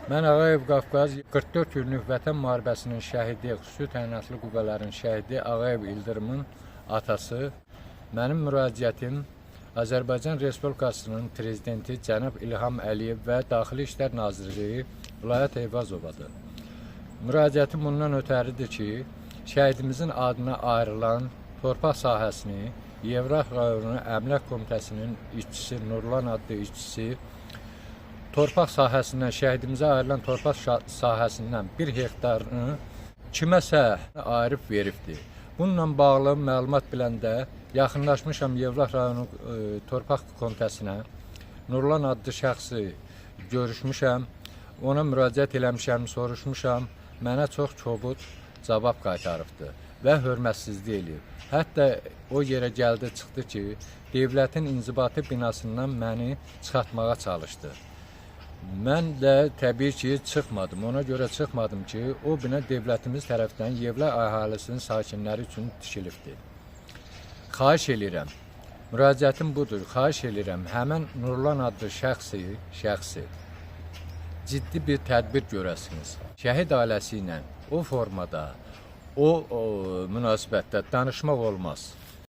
Mən Ağayev Qafqaz 44 günlük Vətən müharibəsinin şəhidi, xüsusi təyinatlı qüvvələrin şəhidi Ağayev İldırımın atası. Mənim müraciətim Azərbaycan Respublikasının prezidenti cənab İlham Əliyev və Daxili İşlər Naziri Vilayət Eyvazovadır. Müraciətim bundan ötəridir ki, şəhidimizin adına ayrılan torpaq sahəsini Yevraq rayonu Əmlak Komitəsinin işçisi Nurlan adlı işçisi torpaq sahəsindən, şəhidimizə ayrılan torpaq sahəsindən 1 hektarını kiməsə ayırıb veribdir. Bununla bağlı məlumat biləndə yaxınlaşmışam Yevraq rayonu torpaq komitəsinə, Nurlan adlı şəxsi görüşmüşəm, ona müraciət eləmişəm, soruşmuşam, mənə çox kobud cavab qaytarıbdır və hörmətsizlik eləyib. Hətta o yerə gəldi, çıxdı ki, devlətin inzibati binasından məni çıxartmağa çalışdı. Mən də təbii ki, çıxmadım. Ona görə çıxmadım ki, o bina devlətimiz tərəfindən Yevlə əhalisinin sakinləri üçün tikilibdir. Xahiş edirəm, müraciətim budur, xahiş edirəm, həmən Nurlan adlı şəxsi ciddi bir tədbir görəsiniz. Şəhid ailəsi ilə o formada, o münasibətdə danışmaq olmaz.